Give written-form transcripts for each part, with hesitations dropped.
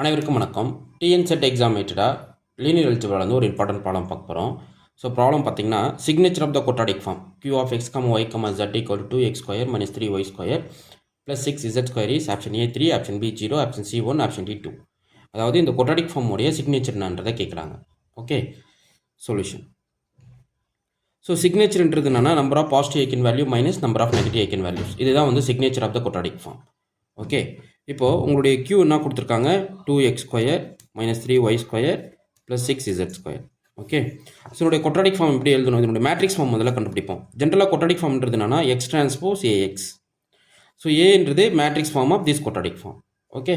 அனைவருக்கும் வணக்கம். TNSET exam ரிலேட்டடாக லீனியர் அல்ஜிப்ரால ஒரு இம்பார்ட்டன்ட் ப்ராப்ளம் பார்க்க போகிறோம். ஸோ ப்ராப்ளம் பார்த்தீங்கன்னா signature of the quadratic form q of x, y, z equal to x square minus 3y square plus 6z square is option A 3, option B 0, option C 1, option D 2. அதாவது இந்த quadratic form உடைய signature என்னன்றதை கேட்குறாங்க. Okay, solution. So சிக்னேச்சர்ன்றது என்னன்னா number of positive eigen value minus number of negative eigen values. இதுதான் வந்து signature of the quadratic form. Okay, இப்போது உங்களுடைய q என்ன கொடுத்துருக்காங்க, 2x square minus 3y square plus 6z square. Okay, so என்னுடைய quadratic form எப்படி எழுதணும், இதனுடைய மேட்ரிக்ஸ் ஃபார்ம் முதல்ல கண்டுபிடிப்போம். ஜென்ரலாக குவாட்ராடிக் ஃபார்ம்ன்றது என்னன்னா x டிரான்ஸ்போஸ் ax. ஸோ ஏன்றது matrix form of this quadratic form. Okay,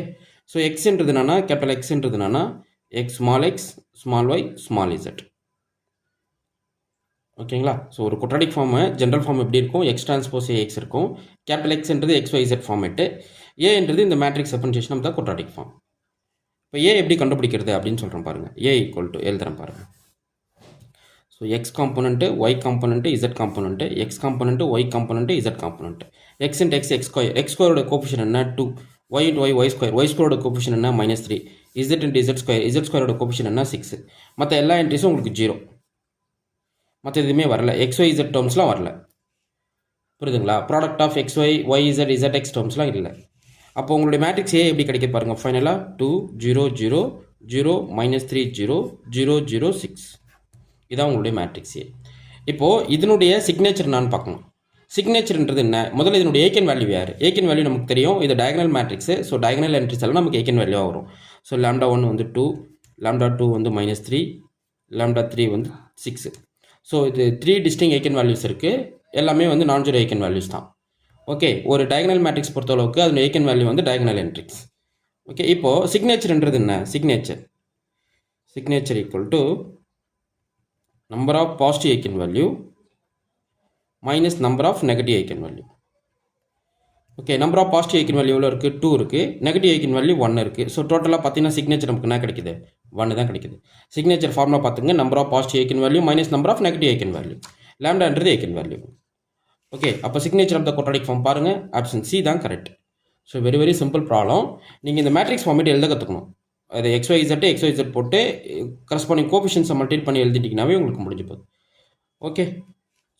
so எக்ஸ்ன்றது என்னன்னா கேபிட்டல் எக்ஸ்ன்றது என்னன்னா x small y small z. ஓகேங்களா? ஸோ ஒரு குவாட்ராடிக் ஃபார்மு ஜென்ரல் ஃபார்ம் எப்படி இருக்கும், எக்ஸ் டிரான்ஸ்போஸ் ஏஎக்ஸ் இருக்கும். கேபிட்டல் எக்ஸ்ன்றது XYZ ஃபார்மேட்டு, ஏன்றது இந்த matrix representation of the quadratic form. இப்போ ஏ எப்படி கண்டுபிடிக்கிறது அப்படின்னு சொல்கிறேன் பாருங்கள். ஏ ஈக்குவல் டு எழுதுறேன் பாருங்கள். So x component, y component, z component, x component, y component, z component. X into x square, x ஸ்கொயரோட கோபிஷன் என்ன 2, y into y square, y ஸ்கொயரோட கோபிஷன் என்ன -3, z into z square, z ஸ்கொயரோட coefficient என்ன 6. மற்ற எல்லா என்ட்ரிஸும் உங்களுக்கு 0. மற்ற எதுவுமே வரல, XYZ டேர்ம்ஸ்லாம் வரல. புரியுதுங்களா? Product of XY, YZ, ZX டேர்ம்ஸ்லாம் இல்லை. அப்போ உங்களுடைய மேட்ரிக்ஸ் ஏ எப்படி கிடைக்க பாருங்கள். ஃபைனலாக 2 0 0 0 -3 0 0 0 6. இதான் உங்களுடைய மேட்ரிக்ஸ் ஏ. இப்போது இதனுடைய சிக்னேச்சர் நான் பார்க்கணும். சிக்னேச்சர்ன்றது என்ன, முதல்ல இதனுடைய ஏகன் வேல்யூ யார். ஏகன் வேல்யூ நமக்கு தெரியும், இது diagonal matrix. So diagonal entries எல்லாம் நமக்கு ஏகன் வேல்யூவாக வரும். ஸோ λ1 வந்து 2, λ2 வந்து -3, λ3 வந்து 6. ஸோ இது 3 டிஸ்டிங் ஐகன் வேல்யூஸ் இருக்குது. எல்லாமே வந்து நான் ஜீரோ ஐகன் வேல்யூஸ் தான். ஓகே, ஒரு டயகனல் மேட்ரிக்ஸ் பொறுத்தளவுக்கு அதோட ஐகன் வேல்யூ வந்து டயகனல் என்ட்ரிக்ஸ். ஓகே, இப்போது சிக்னேச்சர்ன்றது என்ன, signature equal to number of positive eigen value minus number of negative eigen value. Okay, number of positive eigen value எவ்வளோ இருக்குது, 2 இருக்குது. நெகட்டிவ் ஐகன் வேல்யூ 1 இருக்குது. ஸோ டோட்டலாக பார்த்தீங்கன்னா சிக்னேச்சர் நமக்கு என்ன கிடைக்குது, 1 தான் கிடைக்குது. சிக்னேச்சர் ஃபார்முலா பார்த்துங்க, number of positive eigen value minus number of negative eigen value. லாம்டான்றது ஐகன் வேல்யூ. ஓகே, அப்போ signature of the quadratic form பாருங்கள், ஆப்ஷன் சி தான் correct. So very simple problem. நீங்கள் இந்த மேட்ரிக்ஸ் ஃபார்மேட் எழுத கற்றுக்கணும். அது XYZ போட்டு கரஸ்பாண்டிங் கோபிஷன்ஸை மல்டிபிள் பண்ணி எழுதிட்டிங்கனாவே உங்களுக்கு முடிஞ்சு போகுது. ஓகே,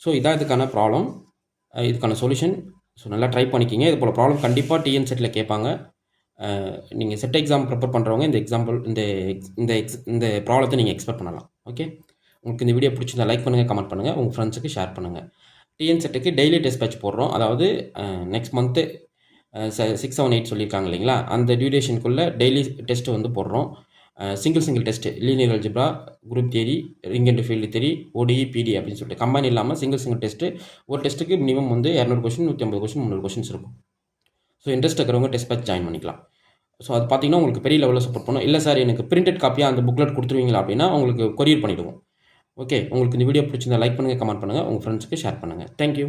ஸோ இதான் இதுக்கான ப்ராப்ளம், இதுக்கான சொல்யூஷன். ஸோ நல்லா ட்ரை பண்ணிக்கிங்க. இது போல் ப்ராப்ளம் கண்டிப்பாக டிஎன் செட்டில் கேட்பாங்க. நீங்கள் செட் எக்ஸாம் ப்ரிப்பேர் பண்ணுறவங்க இந்த ப்ராப்ளத்தை நீங்கள் எக்ஸ்பெக்ட் பண்ணலாம். ஓகே, உங்களுக்கு இந்த வீடியோ பிடிச்சிருந்தா லைக் பண்ணுங்கள், கமெண்ட் பண்ணுங்கள், உங்கள் ஃப்ரெண்ட்ஸுக்கு ஷேர் பண்ணுங்கள். டிஎன் செட்டுக்கு டெய்லி டெஸ்ட் பேட்ச் போடுறோம். அதாவது நெக்ஸ்ட் மந்த்து 6, 7, 8 சொல்லியிருக்காங்க இல்லைங்களா, அந்த டியூரேஷனுக்குள்ளே டெய்லி டெஸ்ட்டு வந்து போடுறோம். Single test, linear algebra, group theory, ring and field theory, ODE, PD அப்படின்னு சொல்லிட்டு கம்பைன் இல்லாமல் சிங்கிள் டெஸ்ட்டு. ஒரு டெஸ்ட்டுக்கு மினிமம் வந்து 200 கொஸ்டின், 150 கொஸ்டின், 300 கொஸ்டின்ஸ் இருக்கும். ஸோ இன்ட்ரெஸ்ட் இருக்கிறவங்க டெஸ்ட் பேட்ச் ஜாயின் பண்ணிக்கலாம். ஸோ அது பார்த்தீங்கன்னா உங்களுக்கு பெரிய லெவலில் சப்போர்ட் பண்ணும். இல்லை சார் எனக்கு பிரிண்டட் காப்பியாக அந்த புக்லெட் கொடுத்துருவீங்களா அப்படின்னா உங்களுக்கு கொரியர் பண்ணிவிடுவோம். ஓகே, உங்களுக்கு இந்த வீடியோ பிடிச்சிருந்தா லைக் பண்ணுங்கள், கமெண்ட் பண்ணுங்கள், உங்கள் ஃப்ரெண்ட்ஸுக்கு ஷேர் பண்ணுங்கள். தேங்க்யூ.